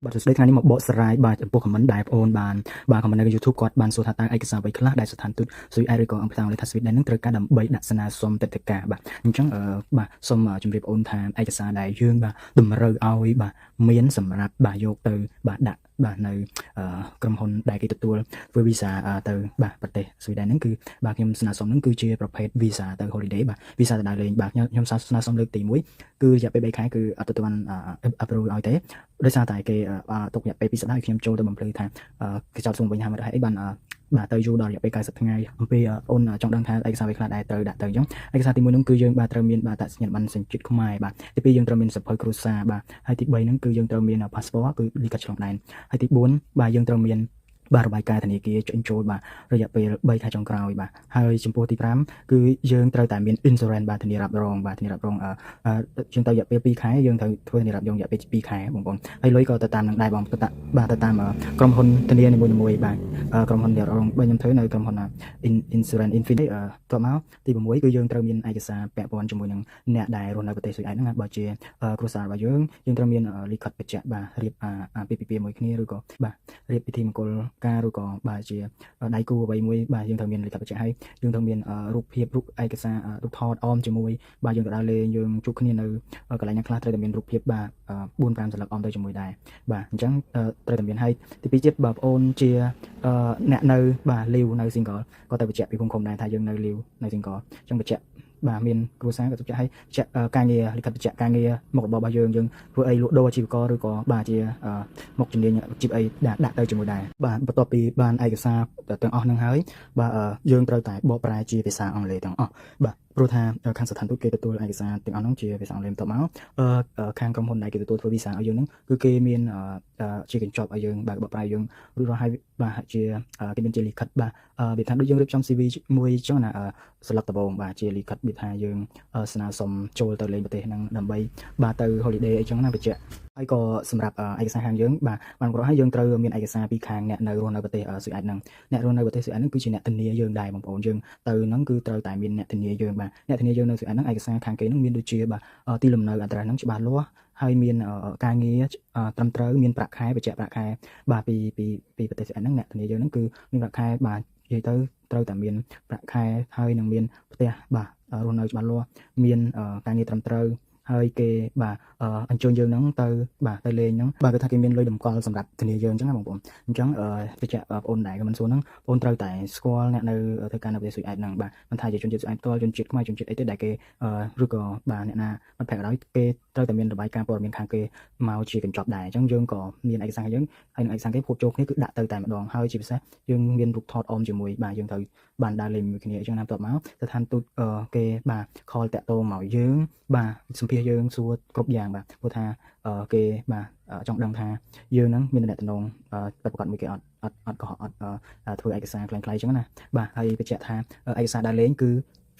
បាទសួស្តីថ្ងៃនេះមកបកស្រាយបាទចំពោះខមមិនដែលបងអូនបានខមមិននៅ YouTube គាត់បានសួរថាតើឯកសារអ្វីខ្លះដែលស្ថានទូតស៊ុយអែតឬក៏អង្គការអង់គ្លេសថា Sweden នឹងត្រូវការដើម្បីដាក់ស្នើសុំទិដ្ឋាការបាទអញ្ចឹងបាទសូមជម្រាបបងអូនថាឯកសារដែលយើងបាទតម្រូវឲ្យបាទមានសម្រាប់បាទយកទៅបាទដាក់បាទនៅក្រុមហ៊ុនដែលគេទទួលធ្វើ visa ទៅបាទប្រទេស Sweden ហ្នឹងគឺបាទខ្ញុំស្នើសុំហ្នឹងគឺជាប្រភេទ visa ទៅ holiday បាទ visa ទៅដើរលេងបាទខ្ញុំស្នើសុំលើកទី1គឺរយៈពេល3ខែគឺអត់ទទួលបាន approve ឲ្យទេដោយសារតែគេទុករយៈពេល2សប្តាហ៍ឲ្យខ្ញុំចូលទៅបំភ្លឺថាគេចោទសួរវិញថាហេតុអីបានបាទទៅយូរដល់រយៈពេល90ថ្ងៃអំពីអូនចង់ដឹងថាឯកសារអ្វីខ្លះដែលត្រូវដាក់ទៅអញ្ចឹងឯកសារទី1ហ្នឹងគឺយើងបាទត្រូវមានបាទតសញ្ញាបត្រសញ្ជាតិខ្មែរបាទទី2យើងត្រូវមានសភៅគ្រួសារបាទហើយទី3ហ្នឹងគឺយើងត្រូវមាន passport គឺលិខិតឆ្លងដែនហើយទី4បាទយើងត្រូវមានបាទរបាយការណ៍ធនាគារចេញចូលបាទរយៈពេល3ខែចុងក្រោយបាទហើយចំពោះទី5គឺយើងត្រូវតែមាន insurance បាទធានារ៉ាប់រងបាទធានារ៉ាប់រងយើងត្រូវរយៈពេល2ខែយើងត្រូវធ្វើធានារ៉ាប់រងរយៈពេល2ខែបងប្អូនហើយលុយក៏ទៅតាមនឹងដែរបងទៅតាមក្រុមហ៊ុនធានានីមួយៗបាទក្រុមហ៊ុនធានារ៉ាប់រងបើខ្ញុំធ្វើនៅក្រុមហ៊ុន Insurance Infinity តមកទី6គឺយើងត្រូវមានឯកសារពាក់ព័ន្ធជាមួយនឹងអ្នកដែលរស់នៅប្រទេសស៊ុយអែតហ្នឹងបើជាគ្រួសាររបស់យើងត្រូវមានលិខិតបញ្ជាក់បាទរៀបអាពាហ៍ពិពាហ៍មួយគ្នាឬក៏បាទរៀបពិធីមង្គលការឬក៏បាទជាដៃគូអ្វីមួយបាទយើងត្រូវមានលិខិតបញ្ជាក់ហើយយើងត្រូវមានរូបភាពរូបឯកសាររូបថតអមជាមួយបាទយើងទៅដើរលេងយើងជួបគ្នានៅកន្លែងណាខ្លះត្រូវតែមានរូបភាពបាទ4-5 សន្លឹកអមទៅជាមួយដែរបាទអញ្ចឹងត្រូវតែមានហើយទី2ទៀតបើបងអូនជាអ្នកនៅបាទលីវនៅ single ក៏ទៅបញ្ជាក់ពីភូមិឃុំដែរថាយើងនៅលីវនៅ single អញ្ចឹងបញ្ជាក់បាទមានគ្រួសារក៏បញ្ជាក់ឲ្យការងារលិខិតបញ្ជាក់ការងារមុខរបររបស់យើងធ្វើអីលក់ដូរអាជីវករឬក៏បាទជាមុខជំនាញអាជីពអីដាក់ទៅជាមួយដែរបាទបន្ទាប់ពីបានឯកសារទាំងអស់ហ្នឹងហើយបាទយើងត្រូវតែបកប្រែជាភាសាអង់គ្លេសទាំងអស់បាទព្រោះថាខាងស្ថានទូតគេទទួលឯកសារទាំងអស់ហ្នឹងជាភាសាអង់គ្លេសបន្ទាប់មកខាងក្រុមហ៊ុនដែលគេទទួលធ្វើវីសាឲ្យយើងហ្នឹងគឺគេមានជាកញ្ចប់ឲ្យយើងបើកបកប្រែយើងរួចរាល់ហើយបាទជាគេមានជាលិខិតបាទវាថាដូចយើងរៀបចំ CV មួយអញ្ចឹងណាស្លឹកដំបូងបាទជាលិខិតវាថាយើងស្នើសុំចូលទៅលេងប្រទេសហ្នឹងដើម្បីបាទទៅ holiday អីចឹងណាបញ្ជាក់ហើយក៏សម្រាប់ឯកសារខាងយើងបាទបានគាត់ឲ្យយើងត្រូវមានឯកសារពីខាងអ្នកនៅរស់នៅប្រទេសស៊ុយអែតហ្នឹងអ្នករស់នៅប្រទេសស៊ុយអែតហ្នឹងគឺជាអ្នកធានាយើងដែរបងប្អូនយើងទៅហ្នឹងគឺត្រូវតែមានអ្នកធានាយើងបាទអ្នកធានាយើងនៅស៊ុយអែតហ្នឹងឯកសារខាងគេហ្នឹងមានដូចជាបាទទីលំនៅ address ហ្នឹងច្បាស់លាស់ហើយមានការងារត្រឹមត្រូវមានប្រាក់ខែបញ្ជាក់ប្រាក់ខែបាទពីប្រទេសស៊ុយអែតហ្នឹងអ្នកធានាយើងហ្នឹងគឺមានប្រាក់ខែបាទនិយាយទៅត្រូវតែមានប្រាក់ខែហើយនឹងមានផ្ទះបាទរស់នៅច្បាស់លាស់មានការងារត្រឹមត្រូវហើយគេបាទអញ្ជើញយើងហ្នឹងទៅបាទទៅលេងហ្នឹងបាទគេថាគេមានលុយតម្កល់សម្រាប់ធានាយើងអញ្ចឹងណាបងប្អូនអញ្ចឹងបញ្ជាក់បងប្អូនដែរក៏មិនសួរហ្នឹងបងត្រូវតែស្គាល់អ្នកនៅធ្វើការនៅប្រទេសស៊ុយអែតហ្នឹងបាទមិនថាជាជនជាតិស៊ុយអែតផ្ទាល់ជនជាតិខ្មែរជនជាតិអីទេដែលគេឬក៏បាទអ្នកណាមិត្តភក្តិក៏ដោយគេត្រូវតែមានរបាយការណ៍ព័ត៌មានខាងគេមកជាកញ្ចប់ដែរអញ្ចឹងយើងក៏មានឯកសារយើងហើយនឹងឯកសារគេផ្គត់ចូលគ្នាគឺដាក់ទៅតែម្ដងហើយជាពិសេសយើងមានរូបថតអមជាមួយបាទយើងត្រូវបានដើរលេងមួយគ្នាអញ្ចឹងណាបន្ទាប់មកស្ថានទូតគេបាទ call តាក់ទងមកយើងបាទសម្ភាសយើងសួរគ្រប់យ៉ាងបាទព្រោះថាគេបាទចង់ដឹងថាយើងហ្នឹងមានតំណែងប្រកបមួយគេអត់កុហកអត់ធ្វើឯកសារខ្លាំងៗអញ្ចឹងណាបាទហើយបញ្ជាក់ថាឯកសារដើរលេងគឺ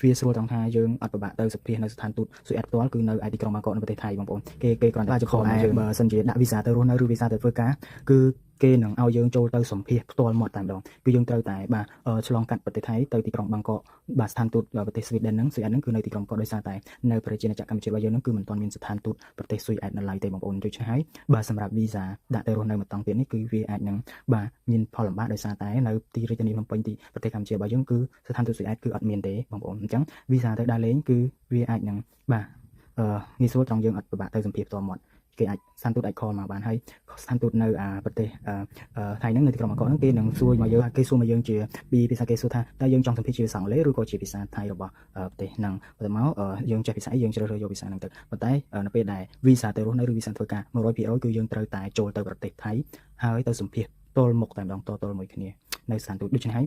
វាស្រួលត្រង់ថាយើងអត់ពិបាកទៅសម្ភាសនៅស្ថានទូតស៊ុយអែតផ្ទាល់គឺនៅឯទីក្រុងបាងកកនៅប្រទេសថៃបងប្អូនគេគ្រាន់តែខលយើងបើសិនជាដាក់វីសាទៅរស់នៅឬវីសាទៅធ្វើការគឺគេនឹងឲ្យយើងចូលទៅសម្ភាសផ្ទាល់មាត់តែម្ដងគឺយើងត្រូវតែបាទឆ្លងកាត់ប្រទេសថៃទៅទីក្រុងបាងកកបាទស្ថានទូតប្រទេស Sweden ហ្នឹងស៊ុយអែតហ្នឹងគឺនៅទីក្រុងបាងកកដោយសារតែនៅប្រជាណាចក្រកម្ពុជារបស់យើងហ្នឹងគឺមិនទាន់មានស្ថានទូតប្រទេសស៊ុយអែតនៅឡើយទេបងប្អូនដូច្នេះហើយបាទសម្រាប់វីសាដាក់ទៅរស់នៅម្ដងទៀតនេះគឺវាអាចនឹងបាទមានផលលំបាកដោយសារតែនៅទីរាជធានីភ្នំពេញទីប្រទេសកម្ពុជារបស់យើងគឺស្ថានទូតស៊ុយអែតគឺអត់មានទេបងប្អូនអញ្ចឹងវីសាទៅដើរលេងគឺវាអាចនឹងបាទងាយស្រួលត្រង់យើងអត់ពិបាកទៅសម្ភាសផ្ទាល់មាត់គេអាចស្ថានទូតអាច call មកបានហើយស្ថានទូតនៅប្រទេសថៃហ្នឹងនៅទីក្រុងបាងកកហ្នឹងគេនឹងសួរមកយើងគេសួរមកយើងជាពីភាសាគេសួរថាតើយើងចង់សម្ភាសជាភាសាអង់គ្លេសឬក៏ជាភាសាថៃរបស់ប្រទេសហ្នឹងបន្ទាប់មកយើងចេះភាសាអីយើងជ្រើសរើសយកភាសាហ្នឹងទៅប៉ុន្តែនៅពេលដែលវីសាទៅរស់នៅឬវីសាធ្វើការ 100% គឺយើងត្រូវតែចូលទៅប្រទេសថៃហើយទៅសម្ភាសទល់មុខតែម្ដងទល់មួយគ្នានៅស្ថានទូតដូច្នេះហើយ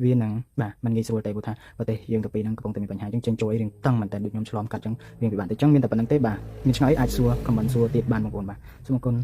វានឹងបាទมันងាយស្រួលតែព្រោះថាប្រទេសយើងទៅពីហ្នឹងកំពុងតែមានបញ្ហាអញ្ចឹងចេញចូលអីរឿងតឹងមែនតើដូចខ្ញុំឆ្លងកាត់អញ្ចឹងវាពិបាកតែអញ្ចឹងមានតែប៉ុណ្្នឹងទេបាទមានឆ្ងល់អីអាចសួរខមមិនសួរទៀតបានបងប្អូនបាទសូមអរគុណ